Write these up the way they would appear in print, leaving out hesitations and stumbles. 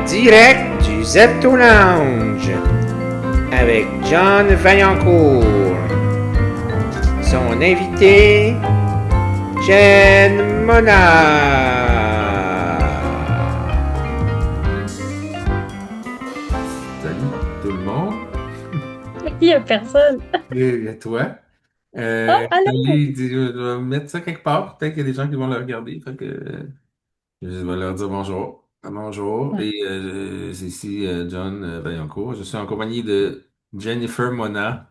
direct du Zepto Lounge avec John Vaillancourt. Son invité, Jen Mona. Salut tout le monde. Il n'y a personne. Et toi? Oh, allô? Je vais mettre ça quelque part. Peut-être qu'il y a des gens qui vont le regarder. Fait que je vais leur dire bonjour. Bonjour. Ouais. Et c'est ici John Vaillancourt. Je suis en compagnie de Jennifer Mona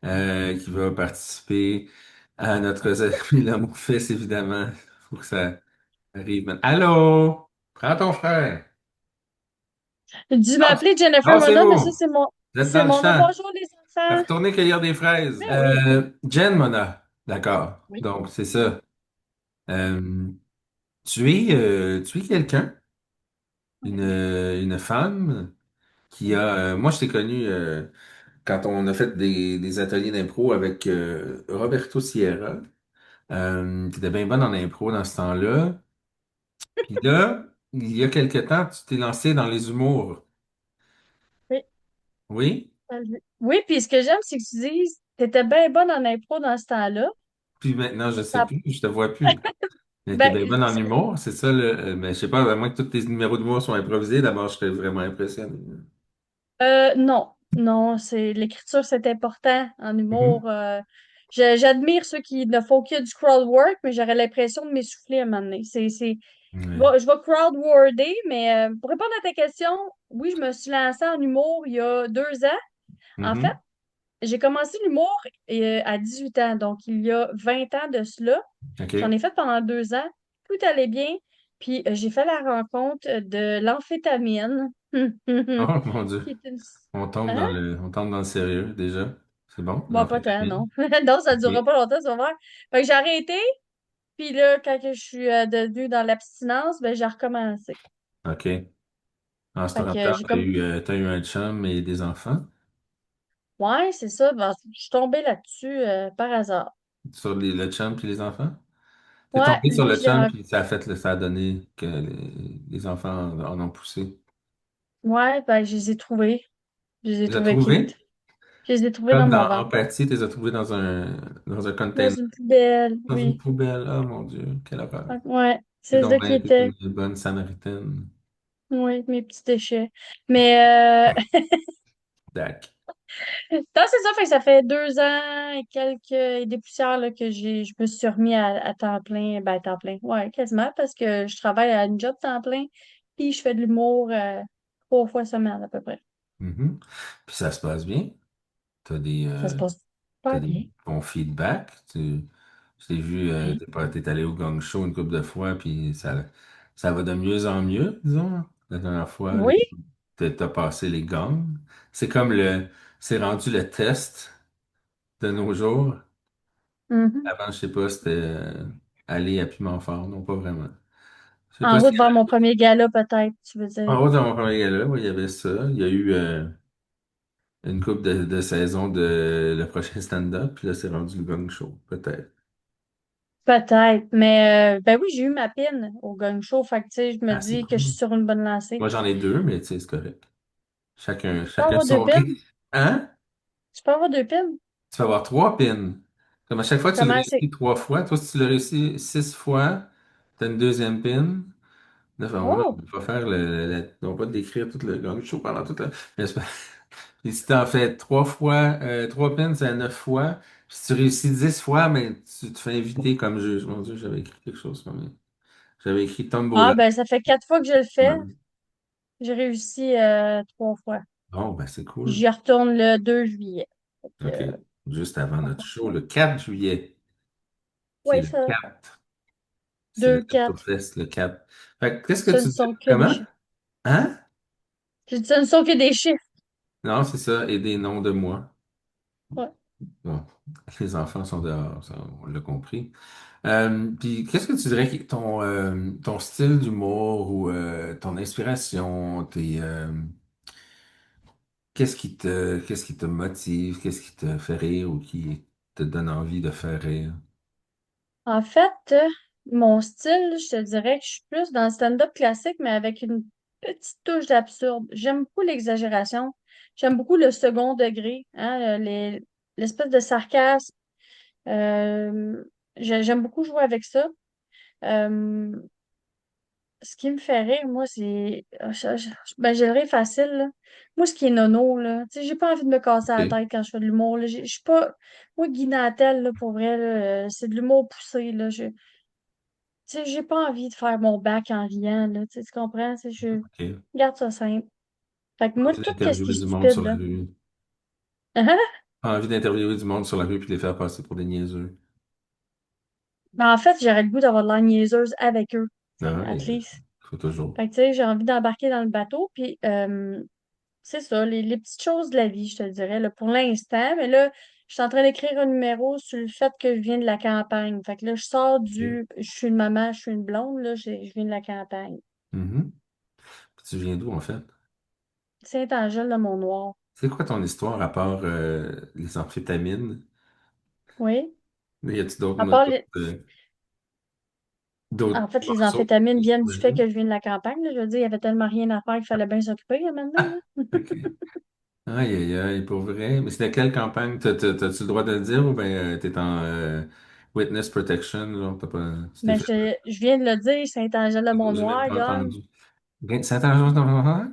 qui va participer à notre cérémonie L'amour fesse, évidemment. Faut que ça arrive maintenant. Allô? Prends ton frère. Tu m'as Ah, appelé Jennifer Mona, mais ça, Lancez-vous. Vous êtes c'est dans le mon nom. champ. Bonjour, les enfants. Retournez cueillir des fraises. Ben oui. Jen Mona, d'accord. Oui. Donc, c'est ça. Euh, tu es quelqu'un, une femme qui a... moi, je t'ai connu quand on a fait des ateliers d'impro avec Roberto Sierra. Tu étais bien bonne en impro dans ce temps-là. Puis là, il y a quelque temps, tu t'es lancé dans les humours. Oui. Oui? Salut. Oui, puis ce que j'aime, c'est que tu dises, t'étais bien bonne en impro dans ce temps-là. Puis maintenant, je sais Ça- plus, je te vois plus. Mais t'es Ben, bien bonne en humour, c'est ça, le. Mais je sais pas, à moins que tous tes numéros d'humour soient improvisés, d'abord, je serais vraiment impressionné. non, non, c'est l'écriture, c'est important en Mhm. humour. J'admire ceux qui ne font que du crowd work, mais j'aurais l'impression de m'essouffler à un moment donné. Ouais. Bon, je vais crowd worder, mais pour répondre à ta question, oui, je me suis lancée en humour il y a 2 ans. En fait, Mhm. j'ai commencé l'humour à 18 ans, donc il y a 20 ans de cela. J'en OK. ai fait pendant 2 ans. Tout allait bien. Puis j'ai fait la rencontre de l'amphétamine, Oh mon Dieu. qui est une... On tombe Hein? dans le sérieux déjà. C'est bon, Bon, pas tant, l'amphétamine. non. Non, ça ne OK. durera pas longtemps, ça va faire. Fait que j'ai arrêté. Puis là, quand que je suis devenue dans l'abstinence, ben, j'ai recommencé. OK. En ce Fait que temps, j'ai comme... t'as eu un chum et des enfants Ouais, c'est ça. Ben, je suis tombée là-dessus par hasard. sur le chum puis les enfants? T'es Ouais, tombé sur lui, le je l'ai chum rencontré. puis ça a donné que les enfants en ont poussé. Ouais, ben, je les ai trouvés. Je les ai Tu les as trouvés cute. trouvés? Je les ai trouvés dans Comme mon dans ventre. Empathie, tu les as trouvés dans un Dans container. une poubelle, Dans une oui. poubelle. Oh mon Dieu, quelle horreur. Ouais, T'es c'est ça donc qui t'es était. une bonne Samaritaine. Oui, mes petits déchets. Mais Dac. non, c'est ça. Fait que ça fait 2 ans et quelques et des poussières là, que je me suis remis à temps plein. Ben, à temps plein. Ouais, quasiment, parce que je travaille à une job temps plein. Puis je fais de l'humour 3 fois semaine à peu près. Mhm. Puis ça se passe bien. T'as des, Ça se euh, passe t'as pas des bien. bons feedbacks. Je t'ai vu, Oui. t'es allé au Gong Show une couple de fois, puis ça va de mieux en mieux, disons. La dernière fois, Oui. t'as passé les gongs. C'est comme c'est rendu le test de nos jours. Mhm. Avant, je sais pas, c'était aller à Pimentfort. Non, pas vraiment. Je sais En pas si route vers mon premier gala, peut-être, tu veux en dire. haut dans mon premier gala, oui, il y avait ça. Il y a eu une couple de saisons de le prochain stand-up, puis là, c'est rendu le Gong Show, peut-être. Peut-être. Mais ben oui, j'ai eu ma pine au Gang Show. Fait que tu sais, je me Ah, c'est dis que je cool. suis sur une bonne lancée. Moi, j'en ai deux, mais tu sais, c'est correct. Je peux Chacun avoir deux son pines? rythme. Hein? Je peux avoir 2 pines? Tu vas avoir trois pins. Comme à chaque fois que tu le Comment c'est? réussis trois fois, toi, si tu le réussis 6 fois, tu as une deuxième pin. Là, enfin, on Oh! va pas faire on va pas décrire tout le Gong Show pendant toute la. Mais puis si t'en fais trois fois, trois pins, c'est à 9 fois. Puis si tu réussis 10 fois, mais tu te fais inviter comme juge. Mon Dieu, j'avais écrit quelque chose comme j'avais écrit Ah, Tombola. ben ça fait 4 fois que je le fais. Ouais. J'ai réussi 3 fois. Bon, ben c'est cool. J'y retourne le 2 juillet. Fait OK. que, Juste avant notre show, le 4 juillet, qui est oui, le ça. 4. C'est le 2, 4. Fest, le 4. Fait que qu'est-ce que Ce ne tu dis? sont que des Comment? chiffres. Hein? Je dis, ce ne sont que des chiffres. Non, c'est ça, et des noms de moi. Ouais. Bon, les enfants sont dehors, ça, on l'a compris. Puis, qu'est-ce que tu dirais qui est ton style d'humour ou ton inspiration, qu'est-ce qui te motive, qu'est-ce qui te fait rire ou qui te donne envie de faire rire? En fait, mon style, je te dirais que je suis plus dans le stand-up classique, mais avec une petite touche d'absurde. J'aime beaucoup l'exagération. J'aime beaucoup le second degré, hein, l'espèce de sarcasme. Euh, j'aime beaucoup jouer avec ça. Euh, Ce qui me fait rire, moi, c'est. Ben, j'ai le rire facile, là. Moi, ce qui est nono, là. Tu sais, j'ai pas envie de me casser la OK. tête quand je fais de l'humour, là. Je suis pas. Moi, Guy Nantel, là, pour vrai, là, c'est de l'humour poussé, là. Tu sais, j'ai pas envie de faire mon bac en riant, là. Tu sais, tu comprends? Tu sais, je OK. garde ça simple. Fait que Pas moi, envie tout ce qui est d'interviewer du monde stupide, sur la là. rue. Pas envie d'interviewer du monde sur la rue puis de les faire passer pour des niaiseux. Mais en fait, j'aurais le goût d'avoir de la niaiseuse avec eux. Tu sais, Ah, at least. faut toujours. Fait que, tu sais, j'ai envie d'embarquer dans le bateau, puis c'est ça, les petites choses de la vie, je te dirais, là, pour l'instant. Mais là, je suis en train d'écrire un numéro sur le fait que je viens de la campagne. Fait que là, je sors OK. du. Je suis une maman, je suis une blonde, là, je viens de la campagne. Mhm. Puis tu viens d'où, en fait? Saint-Angèle de Mont-Noir. C'est quoi ton histoire à part les amphétamines? Oui. Y a-t-il d'autres À part d'autres En fait, les morceaux amphétamines de viennent du fait vie? que je viens de la campagne, là. Je veux dire, il y avait tellement rien à faire qu'il fallait bien s'occuper à un moment donné, Ah, là. OK. Aïe, aïe, aïe, pour vrai. Mais c'était quelle campagne? T'as-tu le droit de le dire ou bien t'es en witness protection, genre, t'as pas, tu t'es Mais fait je viens de le dire, Saint-Angèle de j'ai même Mont-Noir, pas John. entendu. Saint-Argent de Mont-Noir?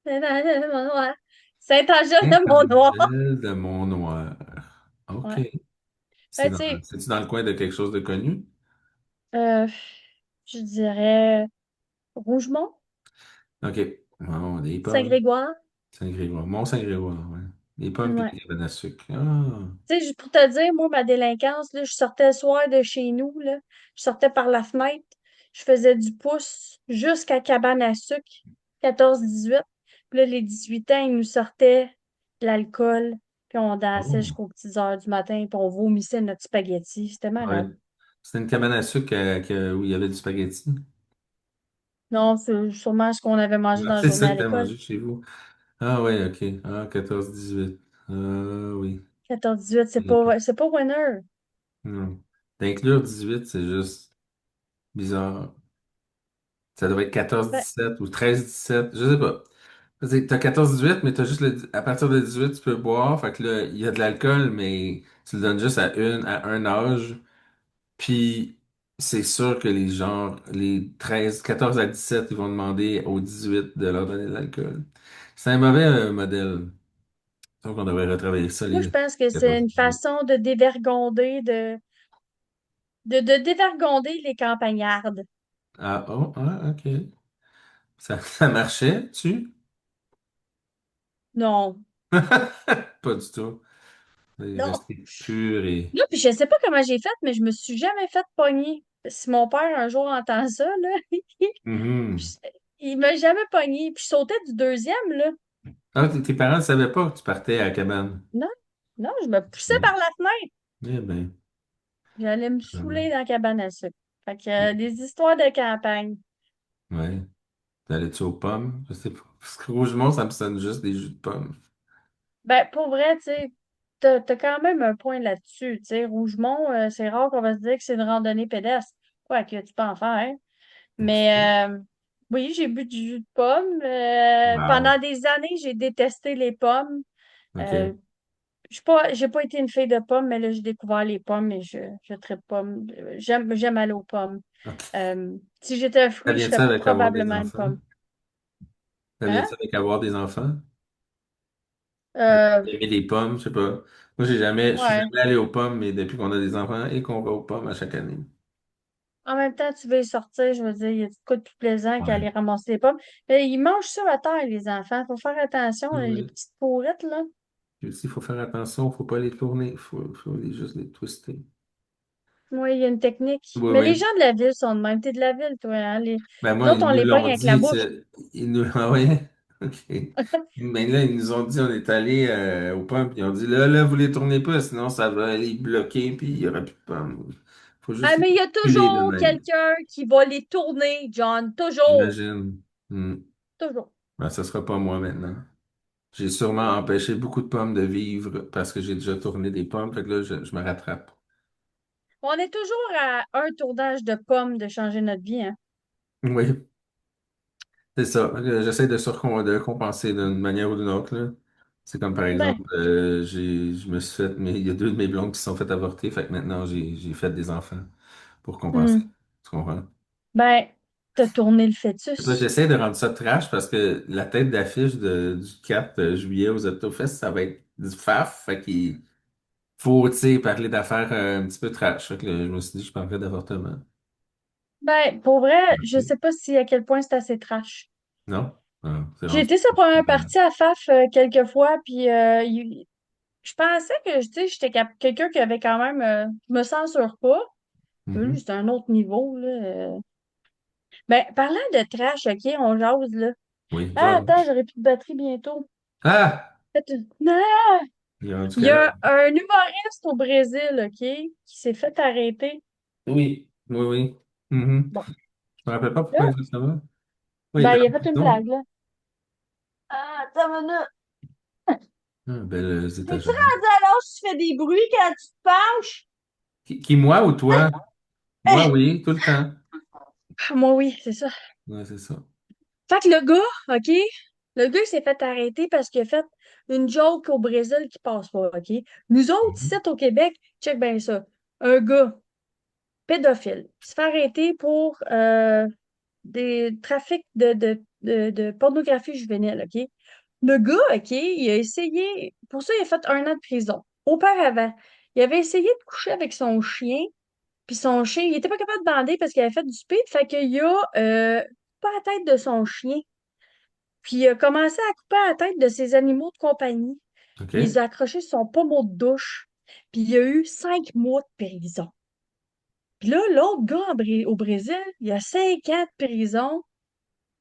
Saint-Angèle de Mont-Noir. Saint-Angèle de Mont-Noir. Saint-Angèle de Mont-Noir. OK. Ouais. Ben, tu sais, C'est-tu dans le coin de quelque chose de connu? euh, je dirais Rougemont, OK. Bon, des pommes. Saint-Grégoire. Saint-Grégoire. Mont-Saint-Grégoire, ouais. Des pommes et Ouais. des cabanes à sucre. Ah. Tu sais, pour te dire, moi, ma délinquance, là, je sortais le soir de chez nous, là, je sortais par la fenêtre, je faisais du pouce jusqu'à cabane à sucre, 14-18. Puis là, les 18 ans, ils nous sortaient de l'alcool, puis on dansait Oh. jusqu'aux petites heures du matin, puis on vomissait notre spaghetti. C'était Ouais. malade. C'était une cabane à sucre où il y avait du spaghetti. Non, c'est sûrement ce qu'on avait mangé Ah, dans la c'est journée ça à que t'as l'école. mangé chez vous. Ah ouais, ok. Ah, 14-18. Ah oui. 14-18, Ok. c'est pas winner. Non. D'inclure 18, c'est juste bizarre. Ça devrait être Ben, 14-17 ou 13-17, je sais pas. T'as 14-18, mais t'as juste à partir de 18, tu peux boire. Fait que là, il y a de l'alcool, mais tu le donnes juste à un âge. Puis c'est sûr que les 13, 14 à 17, ils vont demander aux 18 de leur donner de l'alcool. C'est un mauvais modèle. Donc on devrait retravailler ça, moi, les je pense que c'est une 14-18. façon de dévergonder, de dévergonder les campagnardes. Ah, oh, ah, ok. Ça marchait, tu? Non. Pas du tout. Il est Non. resté pur et... Là, puis je sais pas comment j'ai fait, mais je me suis jamais fait pogner. Si mon père un jour entend ça, là, Mhm. il m'a jamais pogné. Puis je sautais du deuxième, là. Ah, tes parents ne savaient pas que tu partais à la cabane. Non, non, je me poussais Mm. par la fenêtre. Eh bien, J'allais me saouler dans la cabane à sucre. Fait que des histoires de campagne. ouais. T'allais-tu aux pommes? Je sais pas. Parce que Rougemont, ça me sonne juste des jus de pommes. Ben, pour vrai, tu sais, t'as quand même un point là-dessus. Tu sais, Rougemont, c'est rare qu'on va se dire que c'est une randonnée pédestre. Quoique, tu peux en faire, hein. OK. Mais oui, j'ai bu du jus de pomme. Wow. Pendant des années, j'ai détesté les pommes. OK. Euh, j'ai pas été une fille de pommes, mais là, j'ai découvert les pommes et je traite pommes. J'aime aller aux pommes. OK. Si j'étais un Ça fruit, je vient de serais ça avec avoir des probablement une enfants? pomme. Ça vient de Hein? ça avec avoir des enfants? Euh, Aimer les pommes, je sais pas. Moi, je suis ouais. jamais allé aux pommes, mais depuis qu'on a des enfants et qu'on va aux pommes à chaque année. En même temps, tu veux y sortir, je veux dire, il y a de quoi de plus plaisant Ouais. qu'aller ramasser les pommes. Mais ils mangent ça à terre, les enfants. Faut faire attention, là, les Oui. petites pourrettes, là. Puis aussi, il faut faire attention, faut pas les tourner, faut juste les twister. Oui, il y a une technique. Oui, Mais les oui. gens de la ville sont de même. T'es de la ville, toi, hein? Ben Nous moi, autres, ils on nous les pogne l'ont avec la dit, bouche. ah ouais, ok. Mais là, ils nous ont dit, on est allé aux pommes, puis ils ont dit, là, vous les tournez pas, sinon ça va les bloquer, puis il y aura plus de pommes. Faut Ah, juste les mais il y a culer de toujours même, quelqu'un qui va les tourner, John. Toujours. j'imagine. Hmm. Toujours. Ben, ça sera pas moi maintenant. J'ai sûrement empêché beaucoup de pommes de vivre parce que j'ai déjà tourné des pommes, fait que là, je me rattrape. On est toujours à un tournage de pommes de changer notre vie, hein. Oui. C'est ça. J'essaie de compenser d'une manière ou d'une autre, là. C'est comme par exemple, Ben, je me suis fait, mais il y a deux de mes blondes qui se sont fait avorter, fait que maintenant j'ai fait des enfants pour compenser. hmm. Tu comprends? Ben, t'as tourné le Là, fœtus. j'essaie de rendre ça trash parce que la tête d'affiche du 4 juillet aux Octofest, ça va être du faf. Fait qu'il faut, tu sais, parler d'affaires un petit peu trash. Fait que là, je me suis dit, je parlerai d'avortement. Ben, pour vrai, je Ok. sais pas si à quel point c'est assez trash. Non? Ah, c'est J'ai rendu. été sa première partie à FAF quelques fois, puis je pensais que, tu sais, quelqu'un qui avait quand même, je me censure pas. Lui, Mhm. c'est un autre niveau, là. Ben, parlant de trash, OK, on jase, là. Oui, Ah, genre. attends, j'aurai plus de batterie bientôt. Ah! Non! Il est rendu Il y quelle heure? a un humoriste au Brésil, OK, qui s'est fait arrêter. Oui, oui, oui. Mhm. Bon, Je me rappelle pas pourquoi là, exactement. Oui, il ben, était il a en fait une prison. blague, là. Ah, attends une minute. Ah, belles T'es-tu États-Unis. rendu à l'âge où tu fais des bruits quand tu te penches? Moi ou toi? Moi, Eh, oui, tout le temps. moi, oui, c'est ça. Ouais, c'est ça. Fait que le gars, OK, le gars, il s'est fait arrêter parce qu'il a fait une joke au Brésil qui passe pas, OK? Nous autres, ici, Mhm. au Québec, check bien ça. Un gars pédophile se fait arrêter pour des trafics de pornographie juvénile, OK? Le gars, OK, il a essayé, pour ça, il a fait 1 an de prison. Auparavant, il avait essayé de coucher avec son chien, puis son chien, il était pas capable de bander parce qu'il avait fait du speed, fait qu'il a coupé la tête de son chien, puis il a commencé à couper la tête de ses animaux de compagnie, puis il les OK. a accrochés sur son pommeau de douche, puis il a eu 5 mois de prison. Puis là, l'autre gars au Brésil, il a 5 ans de prison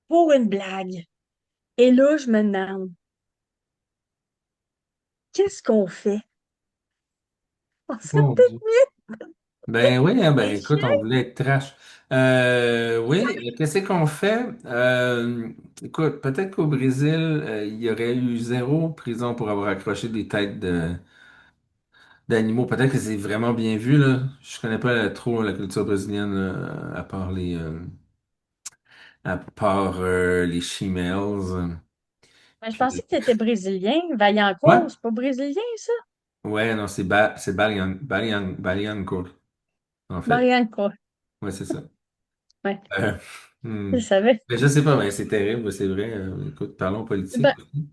pour une blague. Et là, je me demande, qu'est-ce qu'on fait? On serait Mon peut-être Dieu. mieux Ben oui, hein, ben des écoute, chiens. on voulait être trash. Oui, qu'est-ce qu'on fait? Écoute, peut-être qu'au Brésil, il y aurait eu zéro prison pour avoir accroché des têtes d'animaux. Peut-être que c'est vraiment bien vu, là. Je connais pas trop la culture brésilienne, à part les she-males. Mais je pensais Puis, que tu étais brésilien. ouais, Vaillancourt, c'est pas brésilien, ça? ouais, non, c'est Baliancourt, en fait. Vaillancourt. Ouais, c'est ça. Ouais, Euh, je hmm. savais. Mais je sais pas, mais c'est terrible, c'est vrai. Écoute, parlons politique Ben, aussi.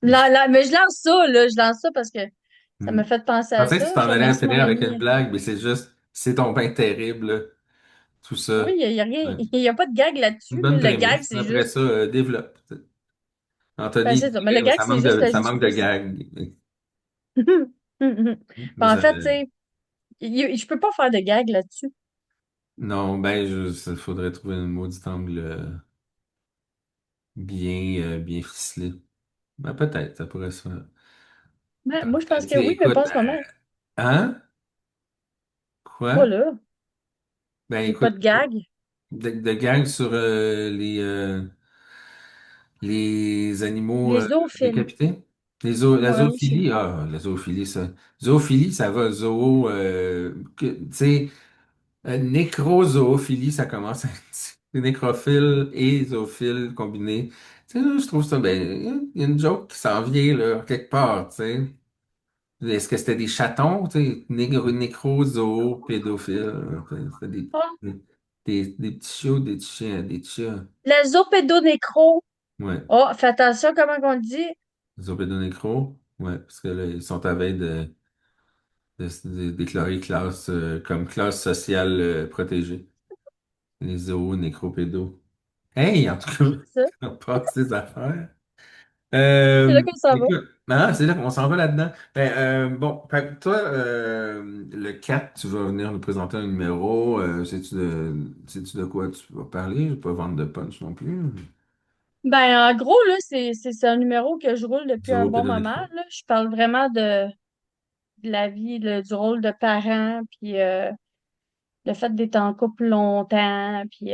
mais je lance ça, là. Je lance ça parce que ça Hmm. m'a fait penser Je à pensais que ça. tu Je t'en allais remercie mon finir avec une ami. blague, mais c'est juste, c'est ton bien terrible, là, tout Oui, ça. il y a rien. Ouais. Il y a pas de gag Une là-dessus, là. bonne Le gag, prémisse. c'est Après juste. ça, développe. Ben, Anthony, c'est ça. Mais le gag, ça c'est manque juste de, la ça manque de justice. gag. Ben, Mais en ça, fait, tu sais, je peux pas faire de gag là-dessus. non, ben, il faudrait trouver un maudit angle bien ficelé. Ben, peut-être, ça pourrait se faire. Ben, moi, je pense Tu que sais, oui, mais pas écoute, en ce moment. hein? Pas Quoi? là. Ben, J'ai pas écoute, de gag. de gag sur les animaux Les zoophiles. décapités? La Ouais, oui, zoophilie? Ah, la zoophilie, ça. Zoophilie, ça va. Tu sais, nécrozoophilie, ça commence à être nécrophile et zoophile combinés. Tu sais, là, je trouve ça, ben, il y a une joke qui s'en vient, là, quelque part, tu sais. Est-ce que c'était des chatons, tu sais, pédophile. C'était Ah, des petits chiots, des petits chiens, des petits chats. la zoopédonécro. Ouais. Oh, fais attention comment on le dit. Zoopédonécro, ouais, parce que là, ils sont à veille de déclarer classe comme classe sociale protégée. Les nécropédos. Hey, en tout cas, C'est ça. on passe ces affaires. C'est là qu'on s'en va. Écoute, c'est là qu'on s'en va là-dedans. Bon, fait que toi, le 4 tu vas venir nous présenter un numéro. Sais-tu de quoi tu vas parler? Je vais pas vendre de punch non plus. Ben, en gros, là, c'est un numéro que je roule depuis un bon moment, Zoopédonécro. là. Je parle vraiment de la vie, du rôle de parent, puis le fait d'être en couple longtemps, puis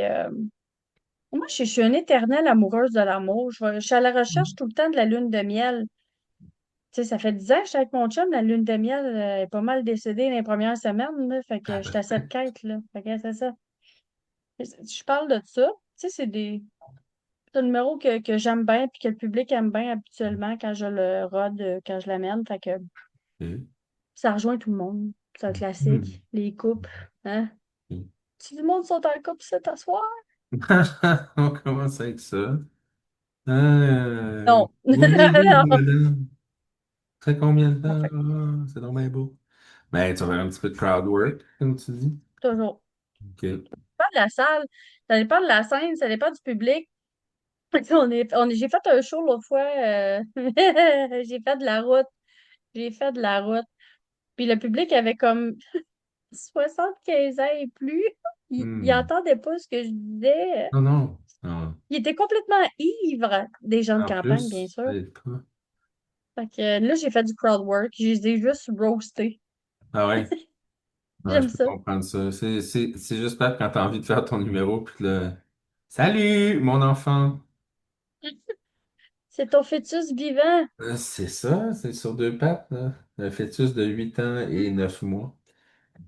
moi, je suis une éternelle amoureuse de l'amour. Je suis à la recherche tout le temps de la lune de miel. Tu sais, ça fait 10 ans que je suis avec mon chum. La lune de miel est pas mal décédée dans les premières semaines, là. Fait que je suis à cette quête, là. Fait que c'est ça. Je parle de ça. Tu sais, c'est des. C'est un numéro que j'aime bien puis que le public aime bien habituellement quand je le rode, quand je l'amène. Fait que Ok. ça rejoint tout le monde. C'est un Hmm. classique. Les couples. Hein? Ok. Si du monde sont en couple cet soir? On commence avec ça. Non. Voulez-vous, Non. madame? Ça fait combien de Ça temps? fait Ah, c'est donc bien beau. Ben, tu vas faire un petit peu de crowd work, comme tu dis. toujours. OK. Ça dépend de la salle, ça dépend de la scène, ça dépend du public. J'ai fait un show l'autre fois. J'ai fait de la route. J'ai fait de la route. Puis le public avait comme 75 ans et plus. Il Hmm. entendait pas ce que je disais. Non, non. Non. Il était complètement ivre. Des gens de En campagne, bien plus, sûr. pas. Fait que là, j'ai fait du crowd work. Je les ai juste roastés. Ah ouais. Ouais, je J'aime peux ça. comprendre ça. C'est juste pas quand t'as envie de faire ton numéro, puis là, salut, mon enfant. C'est ton fœtus vivant. C'est ça, c'est sur deux pattes, là. Un fœtus de 8 ans et 9 mois.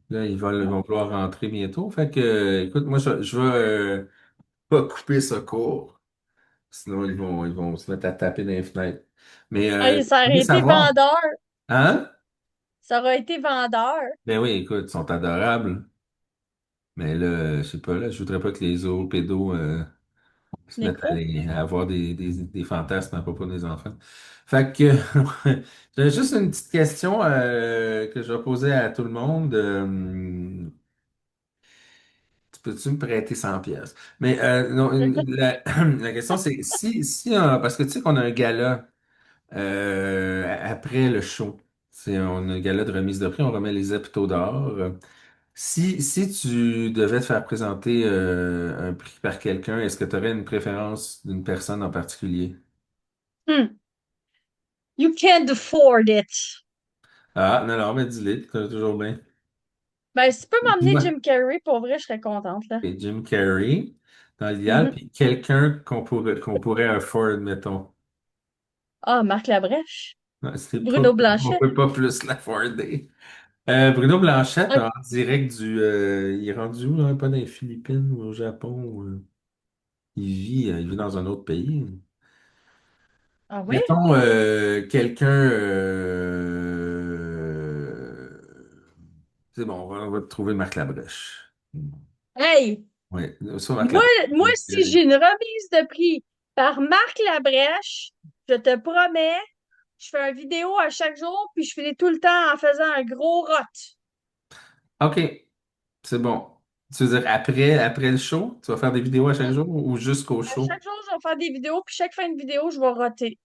Là, ils vont vouloir rentrer bientôt. Fait que, écoute, moi, je vais pas couper ça court. Sinon, ils vont se mettre à taper dans les fenêtres. Mais, Hey, ça je aurait voulais été savoir. vendeur. Hein? Ça aurait été vendeur. Ben oui, écoute, ils sont adorables. Mais là, je sais pas, là, je voudrais pas que les zoopédos se mettent Nécro. à avoir des fantasmes à propos des enfants. Fait que, j'ai juste une petite question que je vais poser à tout le monde. Peux-tu me prêter 100 pièces? Mais non, la question c'est parce que tu sais qu'on a un gala après le show. On a un gala de remise de prix, on remet les hôpitaux d'or. Si tu devais te faire présenter un prix par quelqu'un, est-ce que tu aurais une préférence d'une personne en particulier? Hmm. You can't afford it. Ah, non, non, mais dis-le, tu connais toujours bien. Ben, si tu peux m'emmener Dis-moi. Jim Carrey, pour vrai, je serais contente, là. Et Jim Carrey, dans l'idéal, Mhm. puis quelqu'un qu'on pourrait afford, mettons. Ah, Marc Labrèche. Ouais, Bruno on Blanchet. peut pas plus l'afforder. Bruno Blanchette, Ah, en direct il est rendu où, là? Pas dans les Philippines ou au Japon. Il vit dans un autre pays. ah oui? Mettons quelqu'un. C'est bon, on va te trouver Marc Labrèche. Hey! Oui, ça, Marc Moi, Labrèche. moi, si j'ai une remise de prix par Marc Labrèche, je te promets, je fais une vidéo à chaque jour, puis je finis tout le temps en faisant un gros rot. OK, c'est bon. Tu veux dire après le show, tu vas faire des vidéos à chaque jour ou jusqu'au À show? chaque jour, je vais faire des vidéos, puis chaque fin de vidéo, je vais roter.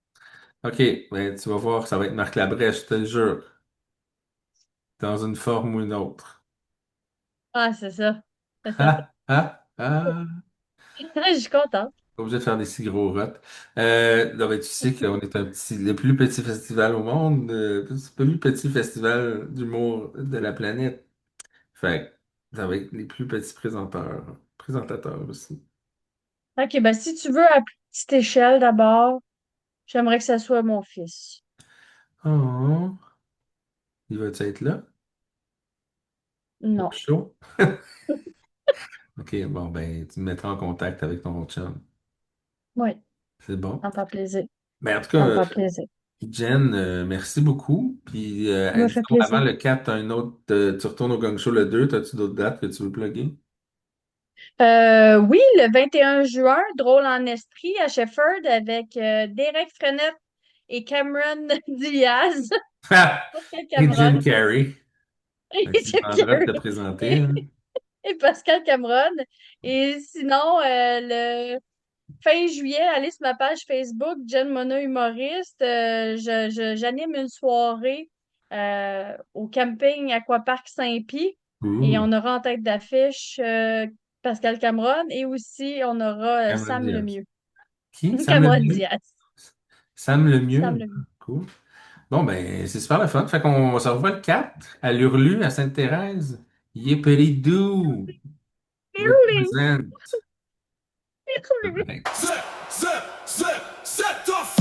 OK, ben, tu vas voir, ça va être Marc Labrèche, je te le jure, dans une forme ou une autre. Ah, c'est ça. Ah, ah, ah. Je suis contente. Pas obligé de faire des si gros rots. Non, ben, tu sais qu'on est le plus petit festival au monde, le plus petit festival d'humour de la planète. Fait que ça va être les plus petits présentateurs aussi. OK, ben si tu veux à petite échelle d'abord, j'aimerais que ça soit mon fils. Oh, il va-tu être là? Au Non. show? Ok, bon, ben, tu me mettras en contact avec ton chum. Oui, C'est bon. ça me fait plaisir. Ben, en tout Ça cas, me fait plaisir. Jen, merci beaucoup. Puis, Ça me fait disons, avant plaisir. le 4, t'as un autre, tu retournes au Gang Show le 2, t'as-tu d'autres dates que tu veux plugger? Oui, le 21 juin, Drôle en esprit à Shefford avec Derek Frenette et Cameron Diaz. Pascal Et Jim Cameron Carrey. et Fait que tu Jim demanderas de te Carrey présenter, et, hein. et Pascal Cameron. Et sinon, le fin juillet, allez sur ma page Facebook, Jen Mona Humoriste. J'anime une soirée au camping Aquapark Saint-Pie et Ouh, on aura en tête d'affiche Pascal Cameron et aussi on aura Cameron Sam Diaz. Lemieux. Qui? Sam Cameron Lemieux? Diaz. Sam Sam Lemieux. Lemieux. Cool. Bon, ben, c'est super le fun. Fait qu'on se revoit le 4 à l'Urlu, à Sainte-Thérèse. Yépéridou! Represent. Bye. Set, set, set, set the